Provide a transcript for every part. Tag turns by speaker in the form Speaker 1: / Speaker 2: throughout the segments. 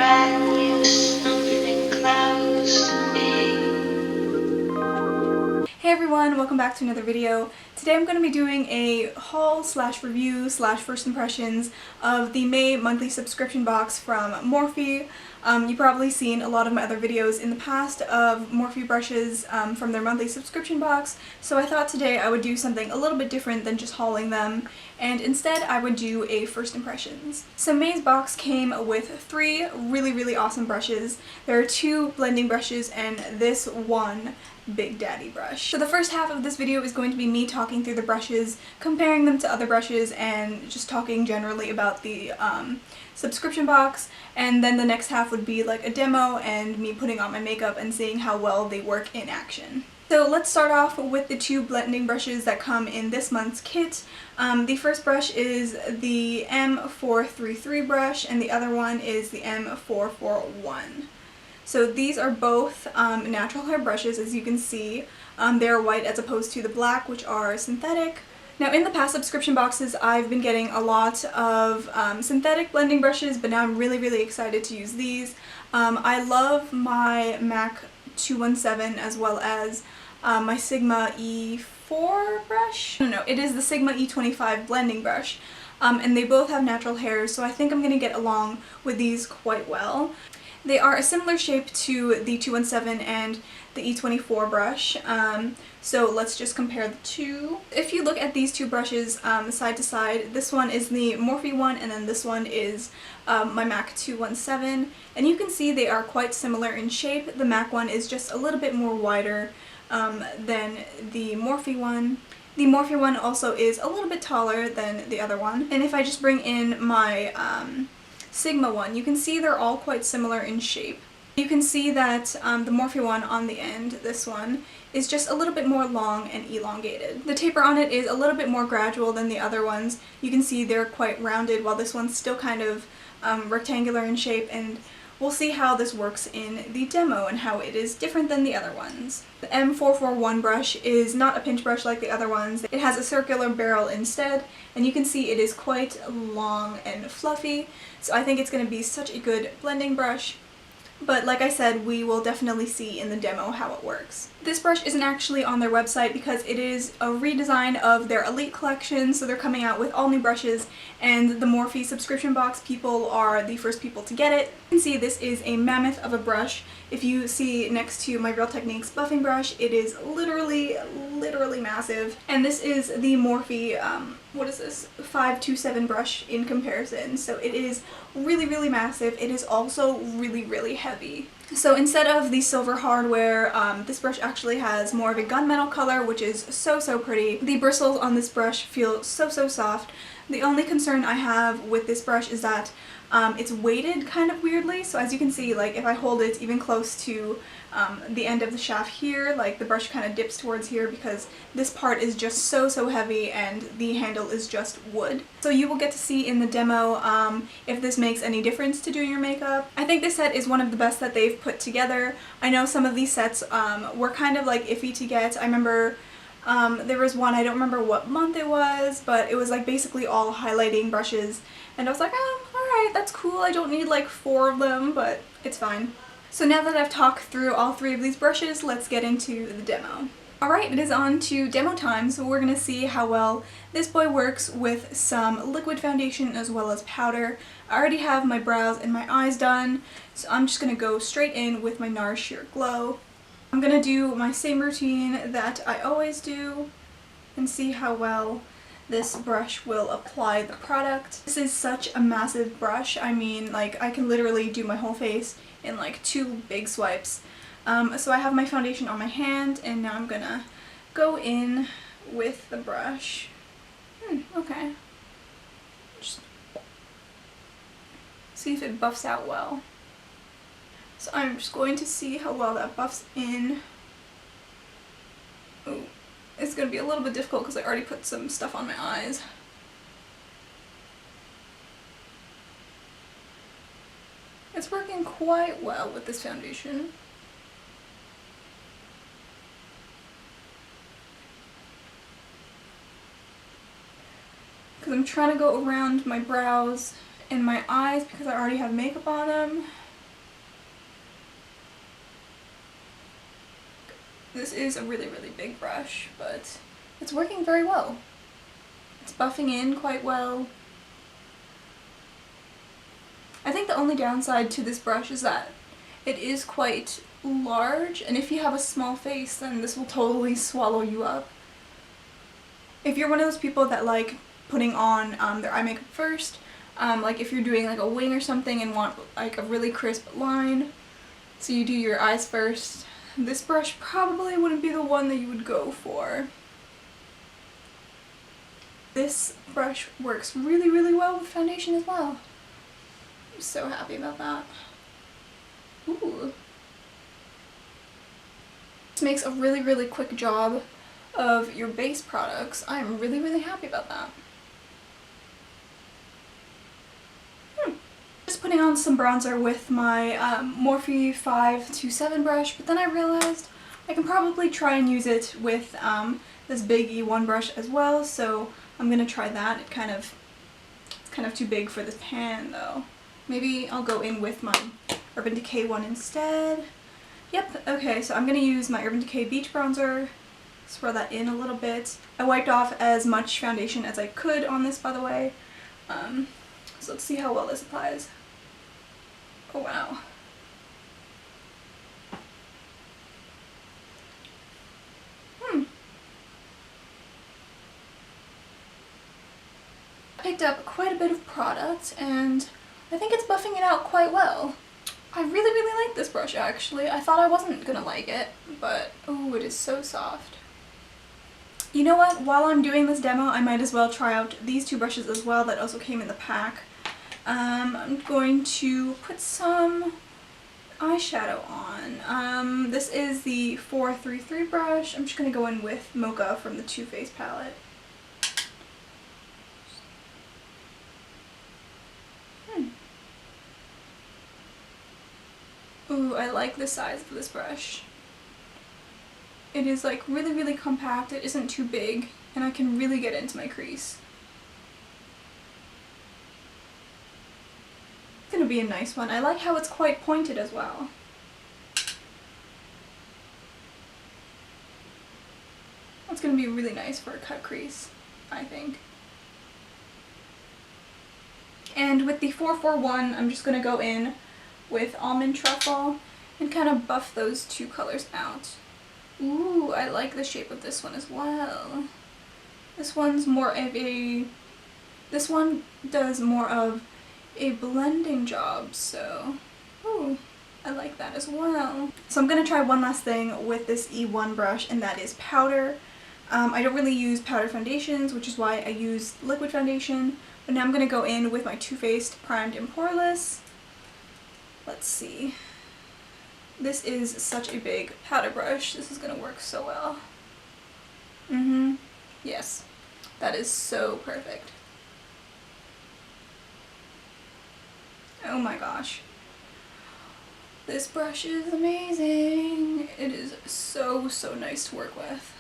Speaker 1: brand new something close to me.
Speaker 2: Hey everyone, welcome back to another video. Today I'm going to be doing a haul slash review slash first impressions of the May monthly subscription box from Morphe. You've probably seen a lot of my other videos in the past of Morphe brushes from their monthly subscription box, so I thought today I would do something a little bit different than just hauling them, and instead I would do a first impressions. So May's box came with 3 really awesome brushes. There are 2 blending brushes and this one Big Daddy brush. So the first half of this video is going to be me talking through the brushes, comparing them to other brushes, and just talking generally about the subscription box, and then the next half would be like a demo and me putting on my makeup and seeing how well they work in action. So let's start off with the 2 blending brushes that come in this month's kit. The first brush is the M433 brush and the other one is the M441. So these are both natural hair brushes, as you can see. They're white as opposed to the black, which are synthetic. Now in the past subscription boxes I've been getting a lot of synthetic blending brushes, but now I'm really excited to use these. I love my MAC 217 as well as my Sigma E4 brush. No, it is the Sigma E25 blending brush. And they both have natural hairs, so I think I'm going to get along with these quite well. They are a similar shape to the 217 and the E24 brush, so let's just compare the two. If you look at these 2 brushes side to side, this one is the Morphe one and then this one is my MAC 217, and you can see they are quite similar in shape. The MAC one is just a little bit more wider than the Morphe one. The Morphe one also is a little bit taller than the other one, and if I just bring in my Sigma one, you can see they're all quite similar in shape. You can see that the Morphe one on the end, this one, is just a little bit more long and elongated. The taper on it is a little bit more gradual than the other ones. You can see they're quite rounded while this one's still kind of rectangular in shape, and we'll see how this works in the demo and how it is different than the other ones. The M441 brush is not a pinch brush like the other ones. It has a circular barrel instead, and you can see it is quite long and fluffy, so I think it's going to be such a good blending brush. But like I said, we will definitely see in the demo how it works. This brush isn't actually on their website because it is a redesign of their Elite collection, so they're coming out with all new brushes, and the Morphe subscription box people are the first people to get it. You can see this is a mammoth of a brush. If you see next to my Real Techniques buffing brush, it is literally massive. And this is the Morphe, what is this, 527 brush in comparison. So it is really massive. It is also really heavy. So instead of the silver hardware, this brush actually has more of a gunmetal color, which is so pretty. The bristles on this brush feel so soft. The only concern I have with this brush is that it's weighted kind of weirdly. So as you can see, like if I hold it even close to the end of the shaft here, like the brush kind of dips towards here because this part is just so heavy and the handle is just wood. So you will get to see in the demo if this makes any difference to doing your makeup. I think this set is one of the best that they've put together. I know some of these sets were kind of like iffy to get. I remember there was one, I don't remember what month it was, but it was like basically all highlighting brushes, and I was like, oh, alright, that's cool, I don't need like 4 of them, but it's fine. So now that I've talked through all 3 of these brushes, let's get into the demo. Alright, it is on to demo time, so we're going to see how well this boy works with some liquid foundation as well as powder. I already have my brows and my eyes done, so I'm just going to go straight in with my NARS Sheer Glow. I'm going to do my same routine that I always do and see how well this brush will apply the product. This is such a massive brush. I mean, like, I can literally do my whole face in like 2 big swipes. So I have my foundation on my hand, and now I'm gonna go in with the brush. Okay. Just see if it buffs out well. So I'm just going to see how well that buffs in. Ooh, it's going to be a little bit difficult because I already put some stuff on my eyes. It's working quite well with this foundation. Because I'm trying to go around my brows and my eyes because I already have makeup on them. This is a really, really big brush, but it's working very well. It's buffing in quite well. I think the only downside to this brush is that it is quite large, and if you have a small face, then this will totally swallow you up. If you're one of those people that like putting on their eye makeup first, like if you're doing like a wing or something and want like a really crisp line, so you do your eyes first, this brush probably wouldn't be the one that you would go for. This brush works really, really well with foundation as well. I'm so happy about that. Ooh. This makes a really, really quick job of your base products. I'm really, really happy about that. Just putting on some bronzer with my Morphe E1 II brush, but then I realized I can probably try and use it with this big E1 brush as well, so I'm gonna try that. It's kind of too big for this pan though. Maybe I'll go in with my Urban Decay one instead. Yep, okay, so I'm gonna use my Urban Decay Beach Bronzer, swirl that in a little bit. I wiped off as much foundation as I could on this, by the way. So let's see how well this applies. Oh wow. I picked up quite a bit of product and I think it's buffing it out quite well. I really, really like this brush actually. I thought I wasn't gonna like it, but oh, it is so soft. You know what? While I'm doing this demo, I might as well try out these two brushes as well that also came in the pack. I'm going to put some eyeshadow on. This is the 433 brush. I'm just going to go in with Mocha from the Too Faced palette. Ooh, I like the size of this brush. It is like really, really compact. It isn't too big, and I can really get into my crease. It's gonna be a nice one. I like how it's quite pointed as well. It's gonna be really nice for a cut crease, I think. And with the 441, I'm just gonna go in with Almond Truffle and kind of buff those two colors out. Ooh, I like the shape of this one as well. This one's more of a... This one does more of a blending job, so... Ooh, I like that as well. So I'm gonna try one last thing with this E1 brush, and that is powder. I don't really use powder foundations, which is why I use liquid foundation, but now I'm gonna go in with my Too Faced Primed and Poreless. Let's see. This is such a big powder brush. This is gonna work so well. Yes. That is so perfect. Oh my gosh. This brush is amazing. It is so, so nice to work with.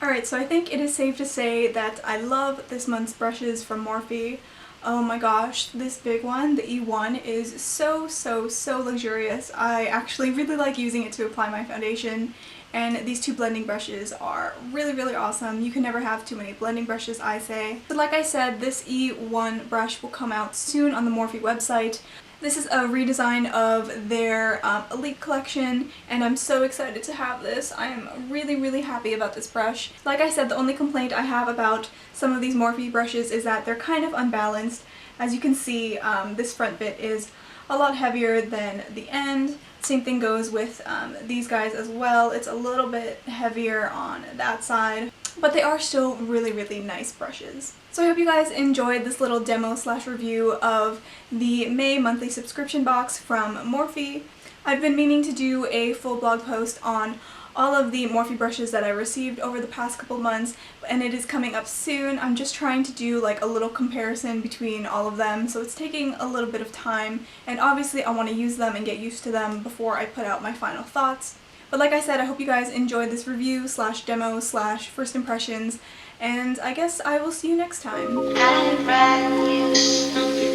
Speaker 2: Alright, so I think it is safe to say that I love this month's brushes from Morphe. Oh my gosh, this big one, the E1, is so, so, so luxurious. I actually really like using it to apply my foundation, and these two blending brushes are really, really awesome. You can never have too many blending brushes, I say. But like I said, this E1 brush will come out soon on the Morphe website. This is a redesign of their Elite collection, and I'm so excited to have this. I am really, really happy about this brush. Like I said, the only complaint I have about some of these Morphe brushes is that they're kind of unbalanced. As you can see, this front bit is a lot heavier than the end. Same thing goes with these guys as well. It's a little bit heavier on that side, but they are still really, really nice brushes. So I hope you guys enjoyed this little demo slash review of the May monthly subscription box from Morphe. I've been meaning to do a full blog post on all of the Morphe brushes that I received over the past couple months, and it is coming up soon. I'm just trying to do like a little comparison between all of them, so it's taking a little bit of time, and obviously I want to use them and get used to them before I put out my final thoughts. But like I said, I hope you guys enjoyed this review slash demo slash first impressions, and I guess I will see you next time.
Speaker 1: I ran you